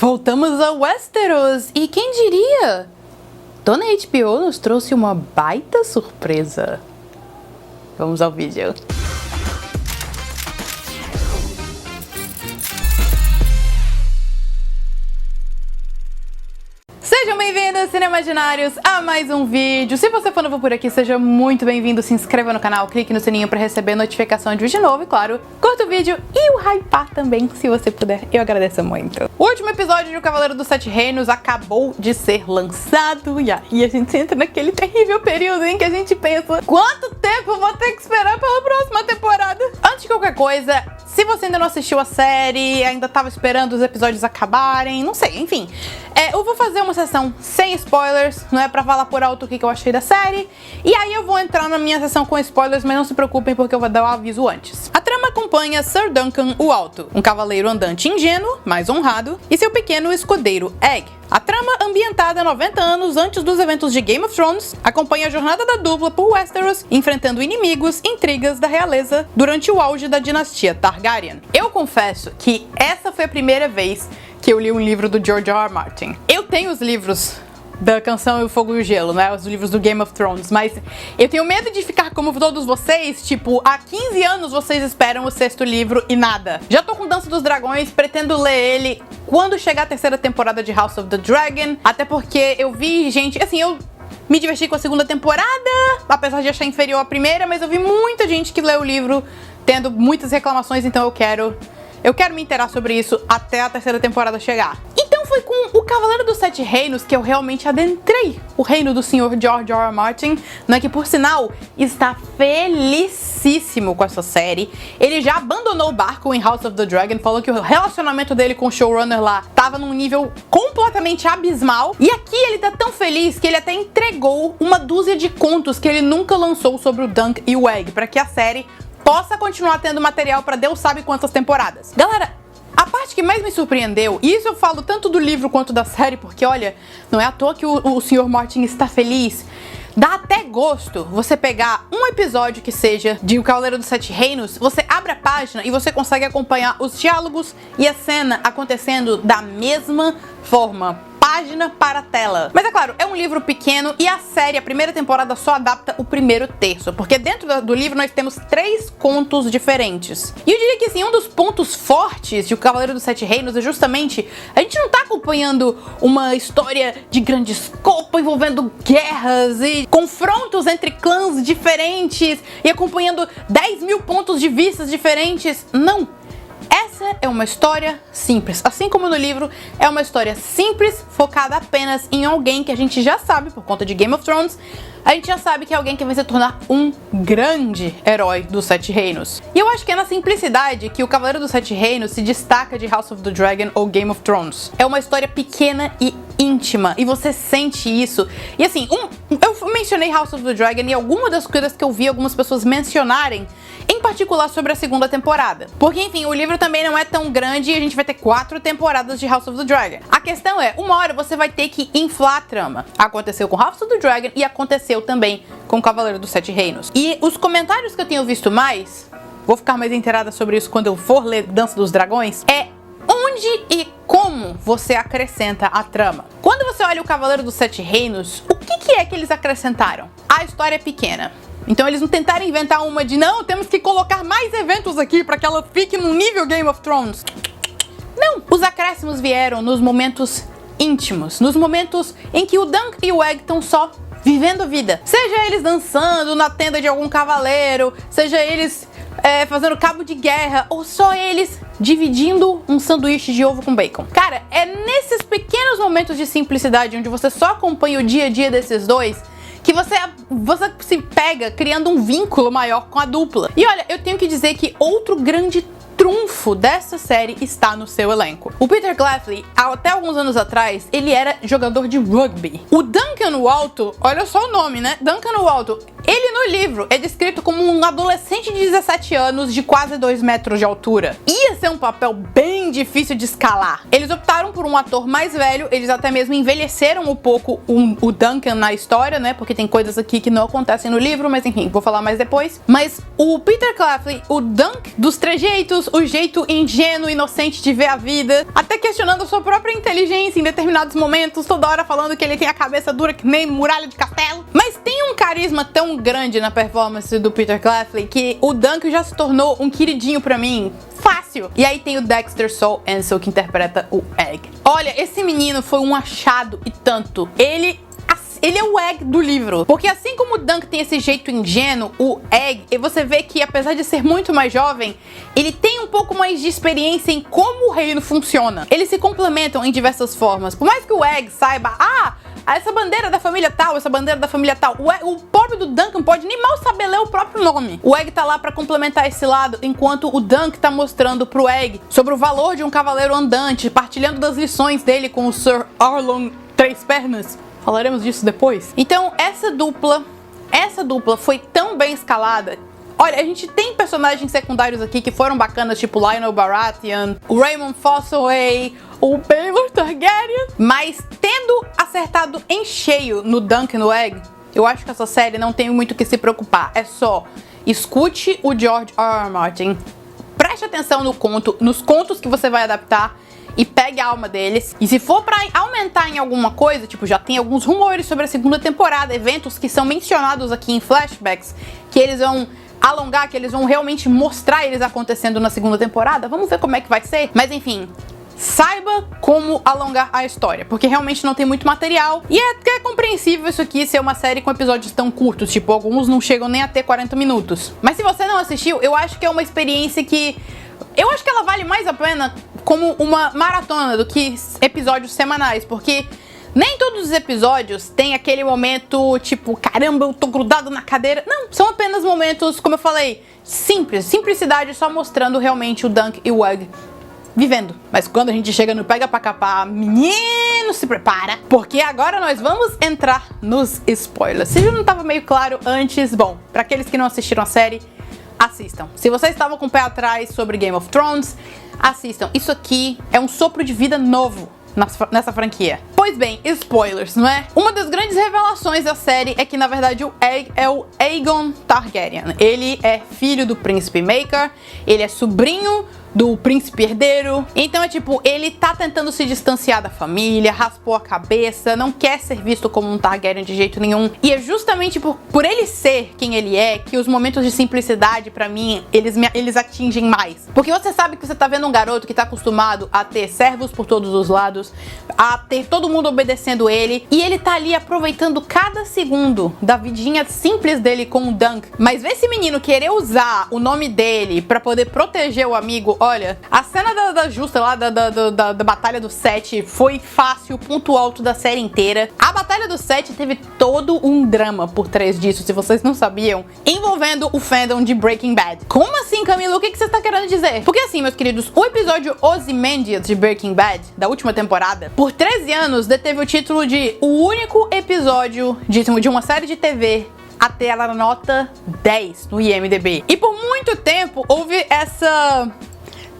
Voltamos a Westeros e quem diria? Dona HBO nos trouxe uma baita surpresa. Vamos ao vídeo. Sejam bem-vindos, Cineimaginários, a mais um vídeo. Se você for novo por aqui, seja muito bem-vindo. Se inscreva no canal, clique no sininho para receber notificação de vídeo novo e, claro, curta o vídeo e o hypar também, se você puder. Eu agradeço muito. O último episódio de O Cavaleiro dos Sete Reinos acabou de ser lançado e aí a gente entra naquele terrível período em que a gente pensa: quanto tempo eu vou ter que esperar pela próxima temporada? Antes de qualquer coisa, se você ainda não assistiu a série, ainda tava esperando os episódios acabarem, não sei, enfim, eu vou fazer uma sessão sem spoilers, não é pra falar por alto o que eu achei da série, e aí eu vou entrar na minha sessão com spoilers, mas não se preocupem porque eu vou dar o aviso antes. A trama acompanha Sir Duncan o Alto, um cavaleiro andante ingênuo, mas honrado, e seu pequeno escudeiro Egg. A trama, ambientada 90 anos antes dos eventos de Game of Thrones, acompanha a jornada da dupla por Westeros, enfrentando inimigos e intrigas da realeza durante o auge da dinastia Targaryen. Eu confesso que essa foi a primeira vez que eu li um livro do George R. R. Martin. Eu tenho os livros da Canção e o Fogo e o Gelo, né, os livros do Game of Thrones, mas eu tenho medo de ficar como todos vocês, tipo, há 15 anos vocês esperam o 6º livro e nada. Já tô com Dança dos Dragões, pretendo ler ele quando chegar a 3ª temporada de House of the Dragon, até porque eu vi gente, assim, eu me diverti com a 2ª temporada, apesar de achar inferior à primeira, mas eu vi muita gente que leu o livro tendo muitas reclamações, então eu quero me inteirar sobre isso até a 3ª temporada chegar. Então foi com O Cavaleiro dos Sete Reinos que eu realmente adentrei o reino do senhor George R. R. Martin, né, que por sinal está felicíssimo com essa série. Ele já abandonou o barco em House of the Dragon, falou que o relacionamento dele com o showrunner lá tava num nível completamente abismal. E aqui ele tá tão feliz que ele até entregou uma dúzia de contos que ele nunca lançou sobre o Dunk e o Egg, para que a série possa continuar tendo material para Deus sabe quantas temporadas. Galera, a parte que mais me surpreendeu, e isso eu falo tanto do livro quanto da série, porque olha, não é à toa que o Sr. Martin está feliz. Dá até gosto você pegar um episódio que seja de O Cavaleiro dos Sete Reinos, você abre a página e você consegue acompanhar os diálogos e a cena acontecendo da mesma forma, página para tela. Mas é claro, é um livro pequeno e a série, a primeira temporada, só adapta o primeiro terço, porque dentro do livro nós temos 3 contos diferentes. E eu diria que assim, um dos pontos fortes de O Cavaleiro dos Sete Reinos é justamente a gente não tá acompanhando uma história de grande escopo envolvendo guerras e confrontos entre clãs diferentes e acompanhando 10 mil pontos de vista diferentes. Não! Essa é uma história simples, assim como no livro, é uma história simples, focada apenas em alguém que a gente já sabe, por conta de Game of Thrones, a gente já sabe que é alguém que vai se tornar um grande herói dos Sete Reinos. E eu acho que é na simplicidade que o Cavaleiro dos Sete Reinos se destaca de House of the Dragon ou Game of Thrones. É uma história pequena e íntima, e você sente isso. E assim, eu mencionei House of the Dragon e algumas das coisas que eu vi algumas pessoas mencionarem, em particular sobre a 2ª temporada. Porque, enfim, o livro também não é tão grande e a gente vai ter 4 temporadas de House of the Dragon. A questão é, uma hora você vai ter que inflar a trama. Aconteceu com House of the Dragon e aconteceu também com o Cavaleiro dos Sete Reinos. E os comentários que eu tenho visto mais, vou ficar mais inteirada sobre isso quando eu for ler Dança dos Dragões, é onde e como você acrescenta a trama. Quando você olha o Cavaleiro dos Sete Reinos, o que é que eles acrescentaram? A história é pequena. Então eles não tentaram inventar uma de não, temos que colocar mais eventos aqui para que ela fique no nível Game of Thrones. Não, os acréscimos vieram nos momentos íntimos, nos momentos em que o Dunk e o Egg estão só vivendo a vida. Seja eles dançando na tenda de algum cavaleiro, seja eles fazendo cabo de guerra, ou só eles dividindo um sanduíche de ovo com bacon. Cara, é nesses pequenos momentos de simplicidade, onde você só acompanha o dia a dia desses dois, que você se pega criando um vínculo maior com a dupla. E olha, eu tenho que dizer que outro grande trunfo dessa série está no seu elenco. O Peter Claflin, até alguns anos atrás, ele era jogador de rugby. O Duncan o Alto, olha só o nome, né? Duncan o Alto Ele no livro é descrito como um adolescente de 17 anos de quase 2 metros de altura. Ia ser um papel bem difícil de escalar. Eles optaram por um ator mais velho, eles até mesmo envelheceram um pouco o Duncan na história, né? Porque tem coisas aqui que não acontecem no livro, mas enfim, vou falar mais depois. Mas o Peter Claflin, o Dunk dos trejeitos, o jeito ingênuo, inocente de ver a vida, até questionando sua própria inteligência em determinados momentos, toda hora falando que ele tem a cabeça dura que nem muralha de castelo. Mas tem um carisma tão grande na performance do Peter Claflin que o Dunk já se tornou um queridinho pra mim. Fácil! E aí tem o Dexter Saul Ansel que interpreta o Egg. Olha, esse menino foi um achado e tanto. Ele é o Egg do livro. Porque assim como o Dunk tem esse jeito ingênuo, o Egg, e você vê que apesar de ser muito mais jovem, ele tem um pouco mais de experiência em como o reino funciona. Eles se complementam em diversas formas. Por mais que o Egg saiba, essa bandeira da família tal, essa bandeira da família tal, o pobre do Duncan pode nem mal saber ler o próprio nome. O Egg tá lá pra complementar esse lado, enquanto o Dunk tá mostrando pro Egg sobre o valor de um cavaleiro andante, partilhando das lições dele com o Sir Arlong Três Pernas. Falaremos disso depois. Então, essa dupla foi tão bem escalada. Olha, a gente tem personagens secundários aqui que foram bacanas, tipo Lionel Baratheon, o Raymond Fossoway, o Baelor Targaryen. Mas tendo acertado em cheio no Dunk e no Egg, eu acho que essa série não tem muito o que se preocupar. É só escute o George R. R. Martin, preste atenção nos contos que você vai adaptar e pegue a alma deles. E se for pra aumentar em alguma coisa, tipo, já tem alguns rumores sobre a segunda temporada, eventos que são mencionados aqui em flashbacks, que eles vão alongar, que eles vão realmente mostrar eles acontecendo na segunda temporada. Vamos ver como é que vai ser. Mas enfim, saiba como alongar a história, porque realmente não tem muito material. E é compreensível isso aqui ser uma série com episódios tão curtos, tipo, alguns não chegam nem a ter 40 minutos. Mas se você não assistiu, eu acho que é uma experiência que... eu acho que ela vale mais a pena como uma maratona do que episódios semanais, porque nem todos os episódios tem aquele momento tipo, caramba, eu tô grudado na cadeira. Não, são apenas momentos, como eu falei, simples, simplicidade, só mostrando realmente o Dunk e o Egg vivendo. Mas quando a gente chega no Pega Pra Capar, menino, se prepara, porque agora nós vamos entrar nos spoilers. Se já não tava meio claro antes, bom, pra aqueles que não assistiram a série, assistam. Se vocês estavam com o pé atrás sobre Game of Thrones, assistam. Isso aqui é um sopro de vida novo nessa franquia. Pois bem, spoilers, não é? Uma das grandes revelações da série é que, na verdade, o Egg é o Aegon Targaryen. Ele é filho do príncipe Maker, ele é sobrinho do príncipe herdeiro. Então é tipo, ele tá tentando se distanciar da família, raspou a cabeça, não quer ser visto como um Targaryen de jeito nenhum. E é justamente por ele ser quem ele é, que os momentos de simplicidade, pra mim, eles atingem mais. Porque você sabe que você tá vendo um garoto que tá acostumado a ter servos por todos os lados, a ter todo mundo obedecendo ele, e ele tá ali aproveitando cada segundo da vidinha simples dele com o Dunk. Mas ver esse menino querer usar o nome dele pra poder proteger o amigo. Olha, a cena da Justa lá, da Batalha do Sete foi fácil, ponto alto da série inteira. A Batalha do Sete teve todo um drama por trás disso, se vocês não sabiam, envolvendo o fandom de Breaking Bad. Como assim, Camila? O que você tá querendo dizer? Porque assim, meus queridos, o episódio Ozymandias de Breaking Bad, da última temporada, por 13 anos deteve o título de o único episódio de uma série de TV a ter ela na nota 10 no IMDb. E por muito tempo houve essa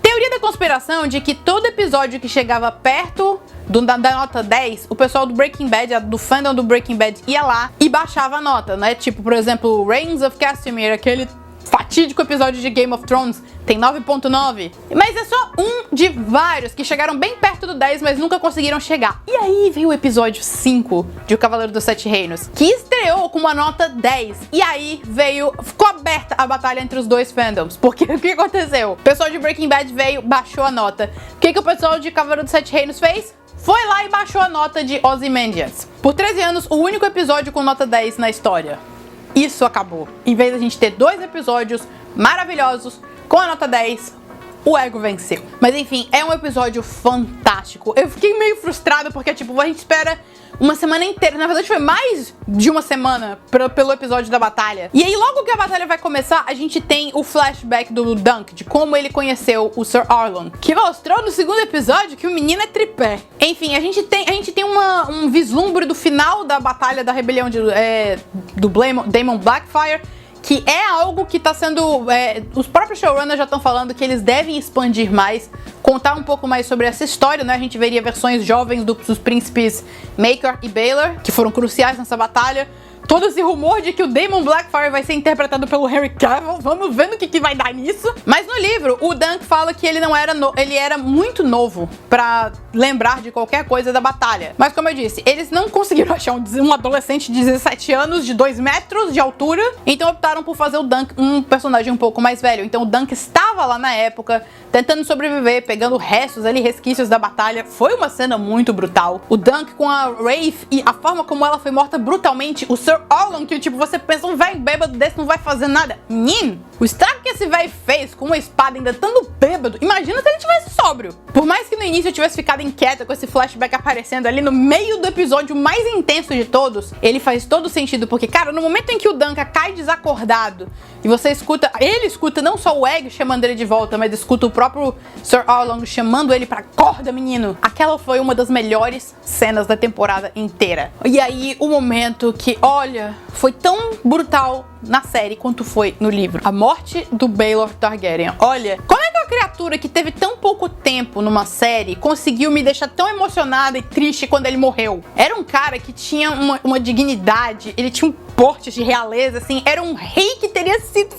teoria da conspiração de que todo episódio que chegava perto da nota 10, o pessoal do Breaking Bad, do fandom do Breaking Bad, ia lá e baixava a nota, né? Tipo, por exemplo, Reigns of Castamere, aquele fatídico episódio de Game of Thrones, tem 9.9. Mas é só um de vários que chegaram bem perto do 10, mas nunca conseguiram chegar. E aí veio o episódio 5 de O Cavaleiro dos Sete Reinos, que estreou com uma nota 10. E aí ficou aberta a batalha entre os dois fandoms. Porque o que aconteceu? O pessoal de Breaking Bad veio, baixou a nota. O que o pessoal de Cavaleiro dos Sete Reinos fez? Foi lá e baixou a nota de Ozymandias. Por 13 anos, o único episódio com nota 10 na história. Isso acabou. Em vez de a gente ter 2 episódios maravilhosos com a nota 10, o ego venceu. Mas enfim, é um episódio fantástico. Eu fiquei meio frustrada porque, tipo, a gente espera uma semana inteira. Na verdade, foi mais de uma semana pelo episódio da batalha. E aí, logo que a batalha vai começar, a gente tem o flashback do Dunk, de como ele conheceu o Sir Arlon, que mostrou no segundo episódio que o menino é tripé. Enfim, a gente tem um vislumbre do final da batalha da rebelião do Daemon Blackfyre, que é algo que tá sendo... os próprios showrunners já estão falando que eles devem expandir mais, contar um pouco mais sobre essa história, né? A gente veria versões jovens dos príncipes Maekar e Baelor, que foram cruciais nessa batalha. Todo esse rumor de que o Daemon Blackfyre vai ser interpretado pelo Henry Cavill, vamos ver no que vai dar nisso. Mas no livro, o Dunk fala que ele não era ele era muito novo pra lembrar de qualquer coisa da batalha. Mas como eu disse, eles não conseguiram achar um adolescente de 17 anos, de 2 metros de altura, então optaram por fazer o Dunk um personagem um pouco mais velho. Então o Dunk estava lá na época, tentando sobreviver, pegando restos ali, resquícios da batalha. Foi uma cena muito brutal. O Dunk com a Wraith e a forma como ela foi morta brutalmente, o Sir Arlon, que tipo, você pensa, um velho bêbado desse não vai fazer nada. Menino, o estrago que esse velho fez com uma espada ainda estando bêbado, imagina se ele tivesse sóbrio. Por mais que no início eu tivesse ficado inquieta com esse flashback aparecendo ali no meio do episódio mais intenso de todos, ele faz todo sentido, porque, cara, no momento em que o Duncan cai desacordado e você escuta, ele escuta não só o Egg chamando ele de volta, mas escuta o próprio Sir Arlon chamando ele pra acorda, menino. Aquela foi uma das melhores cenas da temporada inteira. E aí, o momento que, olha, foi tão brutal na série quanto foi no livro. A morte do Baelor Targaryen. Olha, como é que uma criatura que teve tão pouco tempo numa série conseguiu me deixar tão emocionada e triste quando ele morreu? Era um cara que tinha uma dignidade, ele tinha um porte de realeza, assim, era um rei que teria feito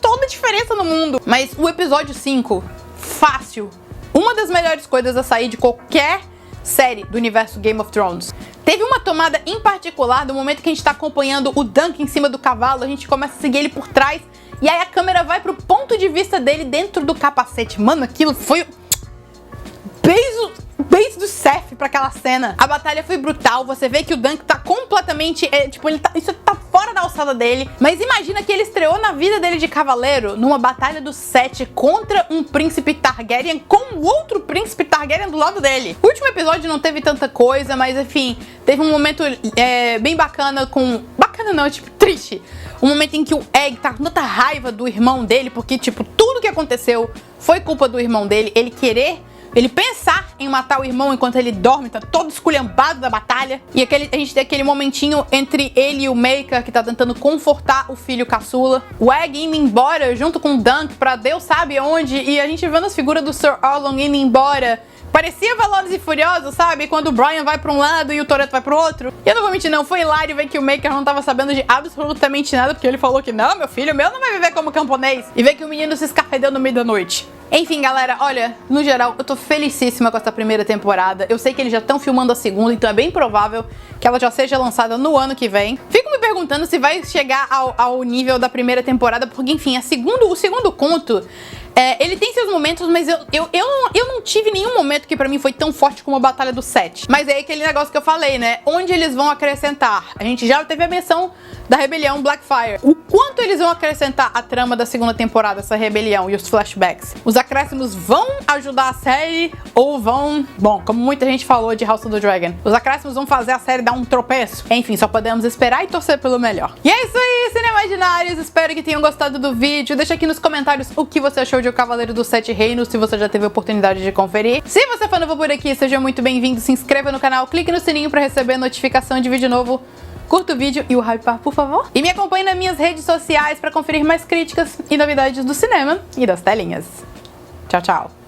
toda a diferença no mundo. Mas o episódio 5, fácil, uma das melhores coisas a sair de qualquer série do universo Game of Thrones. Teve uma tomada em particular do momento que a gente tá acompanhando o Dunk em cima do cavalo, a gente começa a seguir ele por trás, e aí a câmera vai pro ponto de vista dele dentro do capacete. Mano, aquilo foi beijo do Seth pra aquela cena. A batalha foi brutal, você vê que o Dunk tá completamente, isso tá fora da alçada dele, mas imagina que ele estreou na vida dele de cavaleiro numa batalha do 7 contra um príncipe Targaryen com outro príncipe Targaryen do lado dele. O último episódio não teve tanta coisa, mas enfim, teve um momento bem bacana bacana não, tipo, triste. Um momento em que o Egg tá com tanta raiva do irmão dele, porque, tipo, tudo que aconteceu foi culpa do irmão dele, ele pensar em matar o irmão enquanto ele dorme, tá todo esculhambado da batalha. E a gente tem aquele momentinho entre ele e o Maekar, que tá tentando confortar o filho caçula. O Egg indo embora junto com o Dunk pra Deus sabe onde, e a gente vendo as figuras do Sir Arlon indo embora. Parecia Velozes e Furiosos, sabe? Quando o Brian vai pra um lado e o Toretto vai pro outro. E eu não vou mentir não, foi hilário ver que o Maekar não tava sabendo de absolutamente nada, porque ele falou que não, meu filho meu não vai viver como camponês. E ver que o menino se escafedeu no meio da noite. Enfim, galera, olha, no geral, eu tô felicíssima com essa primeira temporada. Eu sei que eles já estão filmando a segunda, então é bem provável que ela já seja lançada no ano que vem. Fico me perguntando se vai chegar ao nível da primeira temporada, porque, enfim, o segundo conto, ele tem seus momentos, mas eu não tive nenhum momento que pra mim foi tão forte como a Batalha do 7. Mas é aquele negócio que eu falei, né? Onde eles vão acrescentar? A gente já teve a menção da rebelião Blackfyre. O quanto eles vão acrescentar a trama da segunda temporada, essa rebelião e os flashbacks? Os acréscimos vão ajudar a série ou vão... Bom, como muita gente falou de House of the Dragon, os acréscimos vão fazer a série dar um tropeço? Enfim, só podemos esperar e torcer pelo melhor. E é isso aí, Cineimaginários! Espero que tenham gostado do vídeo. Deixa aqui nos comentários o que você achou de O Cavaleiro dos Sete Reinos, se você já teve a oportunidade de conferir. Se você for novo por aqui, seja muito bem-vindo, se inscreva no canal, clique no sininho pra receber notificação de vídeo novo. Curta o vídeo e o hypar, por favor. E me acompanhe nas minhas redes sociais para conferir mais críticas e novidades do cinema e das telinhas. Tchau, tchau.